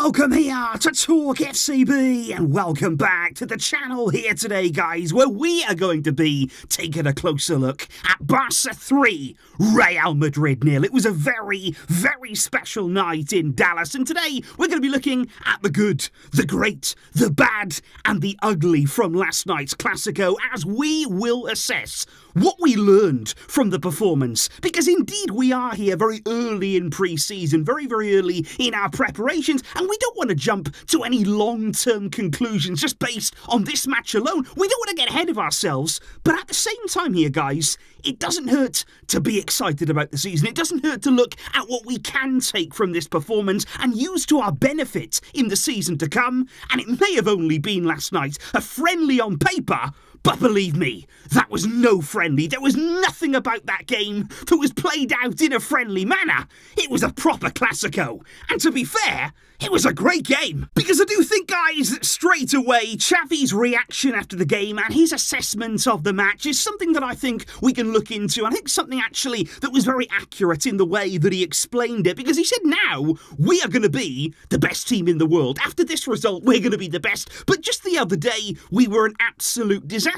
Welcome here to TalkFCB and welcome back to the channel here today, guys, where we are going to be taking a closer look at Barça 3, Real Madrid 0. It was a very, very special night in Dallas, and today we're going to be looking at the good, the great, the bad, and the ugly from last night's Clásico as we will assess what we learned from the performance, because indeed we are here very early in pre-season, very, very early in our preparations, and we don't want to jump to any long-term conclusions just based on this match alone. We don't want to get ahead of ourselves, but at the same time here, guys, it doesn't hurt to be excited about the season. It doesn't hurt to look at what we can take from this performance and use to our benefit in the season to come, and it may have only been last night a friendly on paper, but believe me, that was no friendly. There was nothing about that game that was played out in a friendly manner. It was a proper Clásico. And to be fair, it was a great game. Because I do think, guys, that straight away, Xavi's reaction after the game and his assessment of the match is something that I think we can look into. I think something actually that was very accurate in the way that he explained it. Because he said, now, we are going to be the best team in the world. After this result, we're going to be the best. But just the other day, we were an absolute disaster.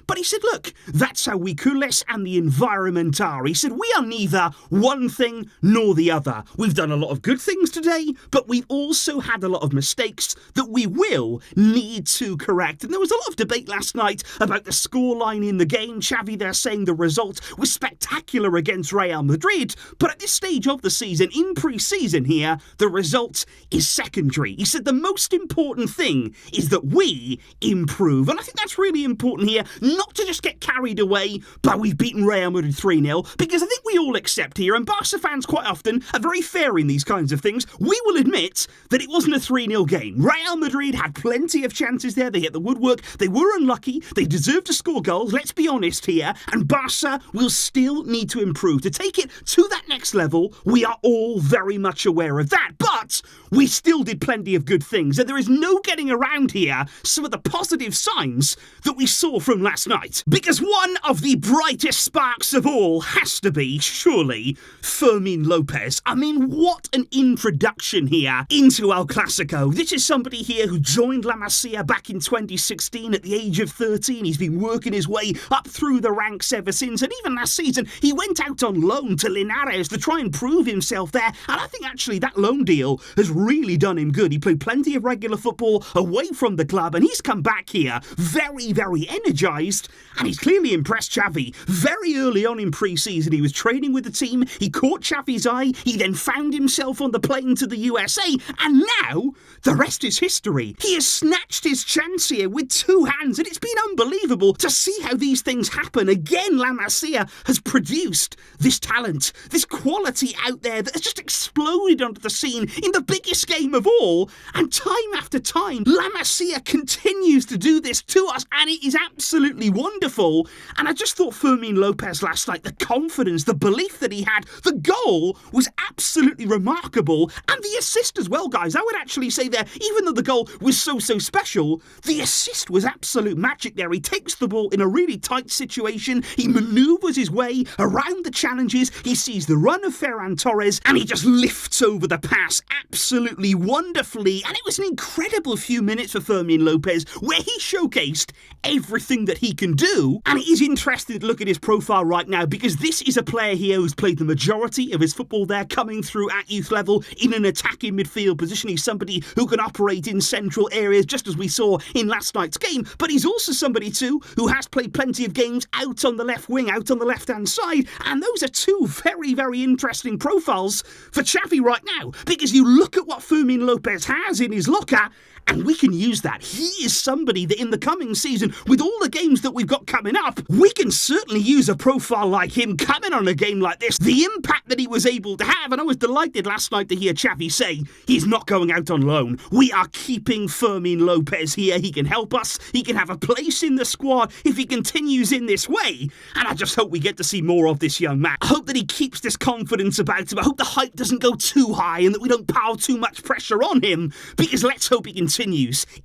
But he said, look, that's how we Culés and the environment are. He said, we are neither one thing nor the other. We've done a lot of good things today, but we've also had a lot of mistakes that we will need to correct. And there was a lot of debate last night about the scoreline in the game. Xavi there saying the result was spectacular against Real Madrid, but at this stage of the season, in pre-season here, the result is secondary. He said the most important thing is that we improve. And I think that's really important here, not to just get carried away by we've beaten Real Madrid 3-0, because I think we all accept here, and Barca fans quite often are very fair in these kinds of things, we will admit that it wasn't a 3-0 game. Real Madrid had plenty of chances there, they hit the woodwork, they were unlucky, they deserved to score goals, let's be honest here, and Barca will still need to improve. To take it to that next level, we are all very much aware of that, but we still did plenty of good things, and there is no getting around here some of the positive signs that we saw from last night. Because one of the brightest sparks of all has to be, surely, Fermin Lopez. I mean, what an introduction here into El Clásico. This is somebody here who joined La Masia back in 2016 at the age of 13. He's been working his way up through the ranks ever since, and even last season, he went out on loan to Linares to try and prove himself there, and I think actually that loan deal has really done him good. He played plenty of regular football away from the club, and he's come back here very, very energised, and he's clearly impressed Xavi. Very early on in pre-season, he was training with the team, he caught Xavi's eye, he then found himself on the plane to the USA, and now, the rest is history. He has snatched his chance here with two hands, and it's been unbelievable to see how these things happen. Again, La Masia has produced this talent, this quality out there that has just exploded onto the scene in the biggest game of all, and time after time, La Masia continues to do this to us, and it is absolutely wonderful. And I just thought Fermin Lopez last night, the confidence, the belief that he had, the goal was absolutely remarkable, and the assist as well, guys. I would actually say there, even though the goal was so special, the assist was absolute magic there. He takes the ball in a really tight situation, he manoeuvres his way around the challenges, he sees the run of Ferran Torres, and he just lifts over the pass absolutely wonderfully, and it was an incredible few minutes for Fermin Lopez, where he showcased everything that he can do. And it is interesting to look at his profile right now, because this is a player here who's played the majority of his football there, coming through at youth level in an attacking midfield position. He's somebody who can operate in central areas, just as we saw in last night's game, but he's also somebody too who has played plenty of games out on the left wing, out on the left-hand side, and those are two very, very interesting profiles for Xavi right now, because you look at what Fermin Lopez has in his locker, and we can use that. He is somebody that in the coming season, with all the games that we've got coming up, we can certainly use a profile like him coming on a game like this. The impact that he was able to have, and I was delighted last night to hear Xavi say he's not going out on loan. We are keeping Fermin Lopez here. He can help us. He can have a place in the squad if he continues in this way. And I just hope we get to see more of this young man. I hope that he keeps this confidence about him. I hope the hype doesn't go too high and that we don't pile too much pressure on him, because let's hope he continues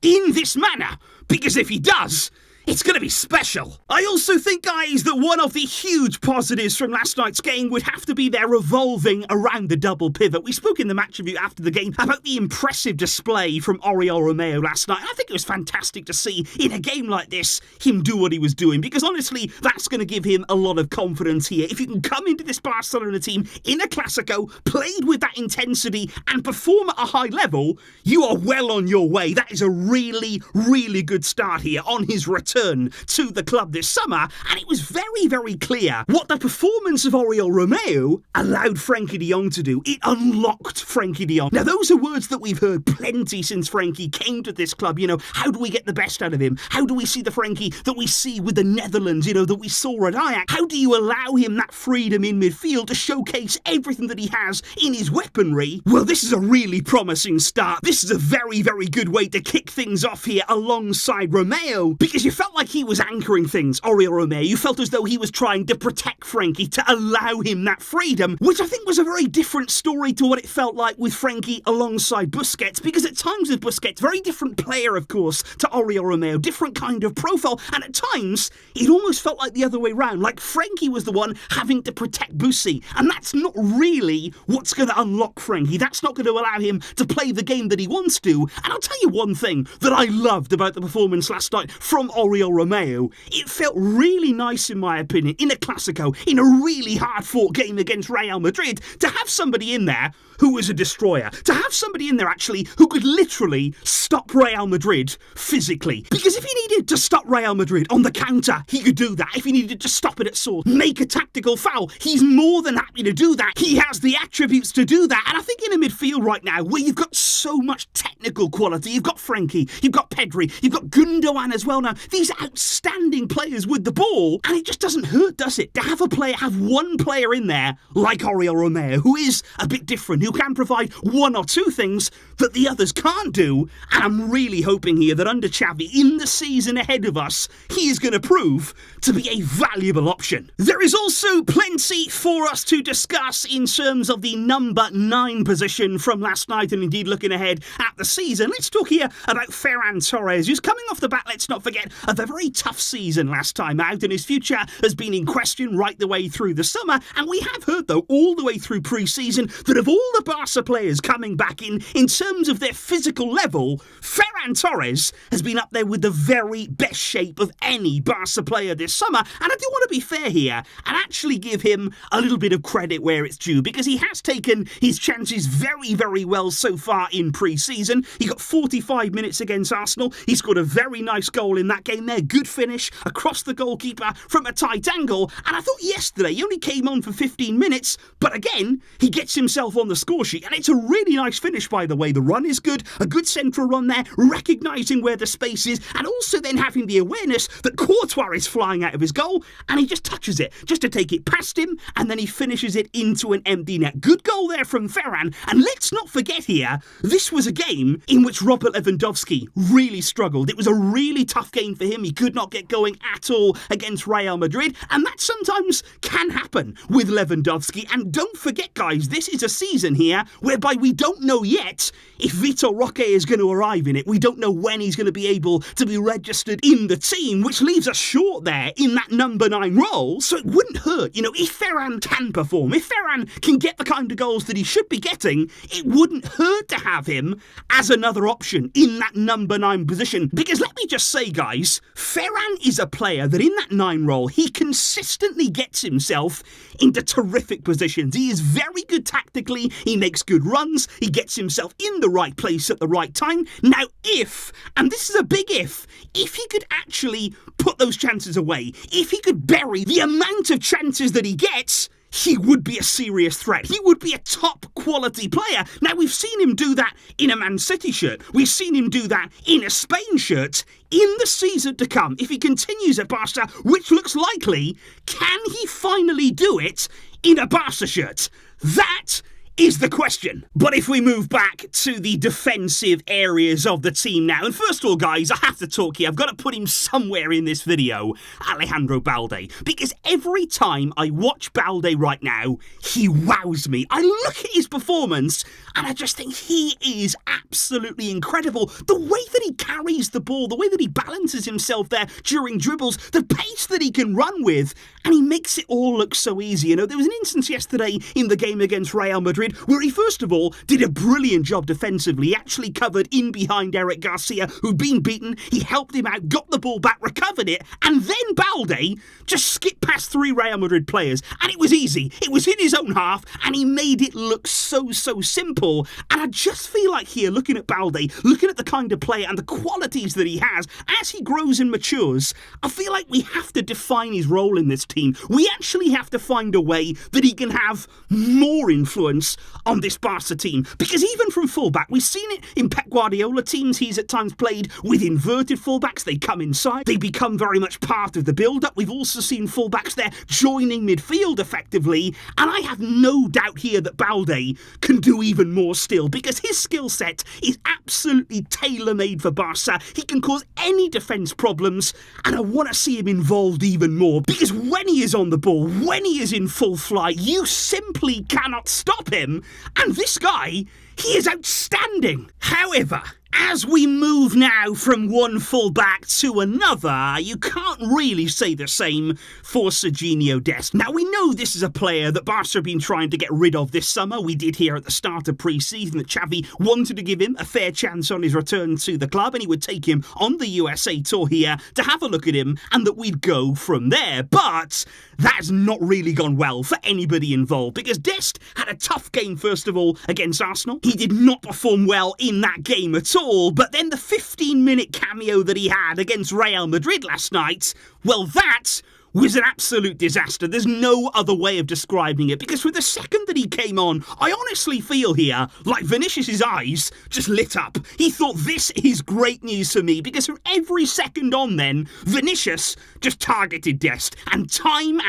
in this manner, because if he does, It's going to be special. I also think, guys, that one of the huge positives from last night's game would have to be their revolving around the double pivot. We spoke in the match review after the game about the impressive display from Oriol Romeu last night. I think it was fantastic to see in a game like this him do what he was doing, because honestly, that's going to give him a lot of confidence here. If you can come into this Barcelona team in a Clásico, played with that intensity and perform at a high level, you are well on your way. That is a really, really good start here on his return to the club this summer, and it was very, very clear what the performance of Oriol Romeu allowed Frenkie de Jong to do. It unlocked Frenkie de Jong. Now, those are words that we've heard plenty since Frenkie came to this club. You know, how do we get the best out of him? How do we see the Frenkie that we see with the Netherlands, you know, that we saw at Ajax? How do you allow him that freedom in midfield to showcase everything that he has in his weaponry? Well, this is a really promising start. This is a very, very good way to kick things off here alongside Romeu, because you felt like he was anchoring things, Oriol Romeu. You felt as though he was trying to protect Frenkie, to allow him that freedom, which I think was a very different story to what it felt like with Frenkie alongside Busquets, because at times with Busquets, very different player, of course, to Oriol Romeu, different kind of profile, and at times, it almost felt like the other way round, like Frenkie was the one having to protect Bussy, and that's not really what's going to unlock Frenkie. That's not going to allow him to play the game that he wants to. And I'll tell you one thing that I loved about the performance last night from Oriol Romeu. It felt really nice, in my opinion, in a Clásico, in a really hard-fought game against Real Madrid, to have somebody in there who was a destroyer. To have somebody in there, actually, who could literally stop Real Madrid physically. Because if he needed to stop Real Madrid on the counter, he could do that. If he needed to stop it at source, make a tactical foul, he's more than happy to do that. He has the attributes to do that. And I think in a midfield right now, where you've got so much technical quality, you've got Frenkie, you've got Pedri, you've got Gundogan as well now. These outstanding players with the ball. And it just doesn't hurt, does it? To have one player in there like Oriol Romeu, who is a bit different, who can provide one or two things that the others can't do. And I'm really hoping here that under Xavi, in the season ahead of us, he is going to prove to be a valuable option. There is also plenty for us to discuss in terms of the number 9 position from last night, and indeed looking ahead at the season. Let's talk here about Ferran Torres, who's coming off the bat, let's not forget, of a very tough season last time out, and his future has been in question right the way through the summer. And we have heard, though, all the way through pre-season, that of all the Barca players coming back in terms of their physical level, Ferran Torres has been up there with the very best shape of any Barca player this summer. And I do want to be fair here and actually give him a little bit of credit where it's due, because he has taken his chances very, very well so far in pre-season. He got 45 minutes against Arsenal. He scored a very nice goal in that game there. Good finish across the goalkeeper from a tight angle. And I thought yesterday he only came on for 15 minutes, but again, he gets himself on the score sheet. And it's a really nice finish, by the way. The run is good, a good central run there, recognising where the space is, and also then having the awareness that Courtois is flying out of his goal, and he just touches it, just to take it past him, and then he finishes it into an empty net. Good goal there from Ferran, and let's not forget here, this was a game in which Robert Lewandowski really struggled. It was a really tough game for him. He could not get going at all against Real Madrid, and that sometimes can happen with Lewandowski. And don't forget, guys, this is a season here whereby we don't know yet if Vitor Roque is going to arrive in it. We don't know when he's going to be able to be registered in the team, which leaves us short there in that number 9 role. So it wouldn't hurt, you know, if Ferran can perform, if Ferran can get the kind of goals that he should be getting, it wouldn't hurt to have him as another option in that number 9 position. Because let me just say, guys, Ferran is a player that in that 9 role, he consistently gets himself into terrific positions. He is very good tactically, he makes good runs, he gets himself in the right place at the right time. Now, if, and this is a big if he could actually put those chances away, if he could bury the amount of chances that he gets, he would be a serious threat. He would be a top quality player. Now, we've seen him do that in a Man City shirt. We've seen him do that in a Spain shirt. In the season to come, if he continues at Barca, which looks likely, can he finally do it in a Barca shirt? That is the question. But if we move back to the defensive areas of the team now, and first of all, guys, I have to talk here. I've got to put him somewhere in this video, Alejandro Balde, because every time I watch Balde right now, he wows me. I look at his performance and I just think he is absolutely incredible. The way that he carries the ball, the way that he balances himself there during dribbles, the pace that he can run with, and he makes it all look so easy. You know, there was an instance yesterday in the game against Real Madrid where he first of all did a brilliant job defensively. He actually covered in behind Eric Garcia, who'd been beaten. He helped him out, got the ball back, recovered it, and then Balde just skipped past 3 Real Madrid players, and it was easy. It was in his own half, and he made it look so simple. And I just feel like here, looking at Balde, looking at the kind of player and the qualities that he has, as he grows and matures, I feel like we have to define his role in this team. We actually have to find a way that he can have more influence on this Barca team. Because even from fullback, we've seen it in Pep Guardiola teams. He's at times played with inverted fullbacks. They come inside. They become very much part of the build-up. We've also seen fullbacks there joining midfield effectively. And I have no doubt here that Balde can do even more still, because his skill set is absolutely tailor-made for Barca. He can cause any defence problems, and I want to see him involved even more, because when he is on the ball, when he is in full flight, you simply cannot stop him. And this guy, he is outstanding. However, as we move now from one fullback to another, you can't really say the same for Serginho Dest. Now, we know this is a player that Barca have been trying to get rid of this summer. We did hear at the start of pre-season that Xavi wanted to give him a fair chance on his return to the club, and he would take him on the USA tour here to have a look at him, and that we'd go from there. But that's not really gone well for anybody involved, because Dest had a tough game, first of all, against Arsenal. He did not perform well in that game at all. But then the 15-minute cameo that he had against Real Madrid last night, well, that was an absolute disaster. There's no other way of describing it, because from the second that he came on, I honestly feel here like Vinicius' eyes just lit up. He thought, this is great news for me, because from every second on then, Vinicius just targeted Dest, and time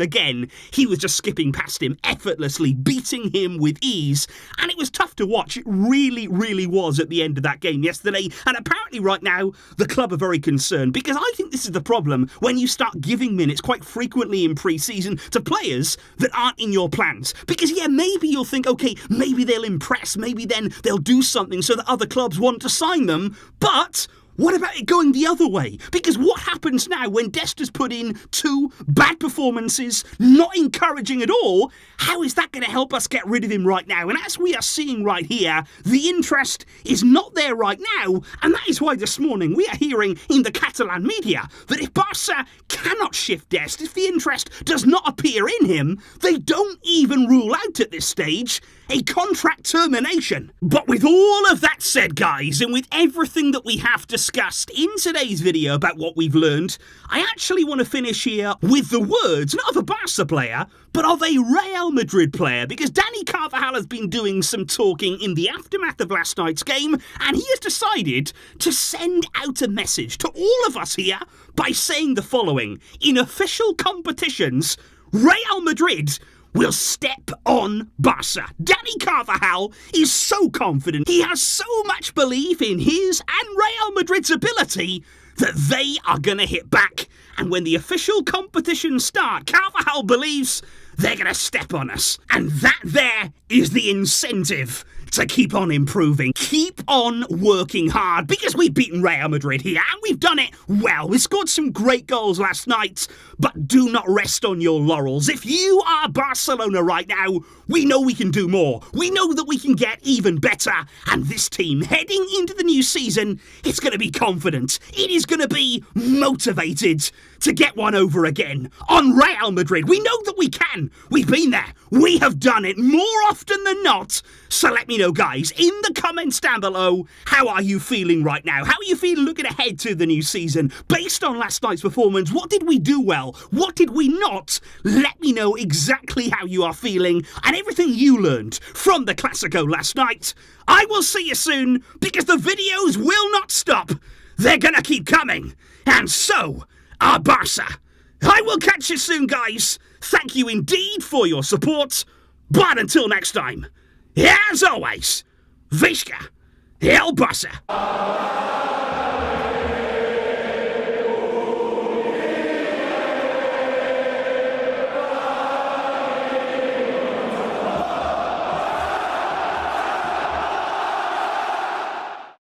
again, he was just skipping past him effortlessly, beating him with ease, and it was tough to watch. It really was at the end of that game yesterday, and apparently right now, the club are very concerned, because I think this is the problem when you start giving minutes quite frequently in pre-season to players that aren't in your plans. Because, yeah, maybe you'll think, okay, maybe they'll impress, maybe then they'll do something so that other clubs want to sign them, but what about it going the other way? Because what happens now when Dest has put in 2 bad performances, not encouraging at all? How is that going to help us get rid of him right now? And as we are seeing right here, the interest is not there right now, and that is why this morning we are hearing in the Catalan media that if Barca cannot shift Dest, if the interest does not appear in him, they don't even rule out at this stage a contract termination. But with all of that said, guys, and with everything that we have discussed in today's video about what we've learned, I actually want to finish here with the words, not of a Barca player, but of a Real Madrid player, because Dani Carvajal has been doing some talking in the aftermath of last night's game, and he has decided to send out a message to all of us here by saying the following: in official competitions, Real Madrid will step on Barca. Dani Carvajal is so confident, he has so much belief in his and Real Madrid's ability that they are going to hit back. And when the official competitions start, Carvajal believes they're going to step on us. And that there is the incentive to keep on improving, keep on working hard, because we've beaten Real Madrid here, and we've done it well. We scored some great goals last night, but do not rest on your laurels. If you are Barcelona right now, we know we can do more. We know that we can get even better, and this team, heading into the new season, it's going to be confident. It is going to be motivated to get one over again on Real Madrid. We know that we can. We've been there. We have done it more often than not. So let me know, guys, in the comments down below, how are you feeling right now? How are you feeling looking ahead to the new season? Based on last night's performance, what did we do well? What did we not? Let me know exactly how you are feeling and everything you learned from the Classico last night. I will see you soon, because the videos will not stop. They're gonna keep coming. And so are Barca. I will catch you soon, guys. Thank you indeed for your support. But until next time, as always, Visca El Barça.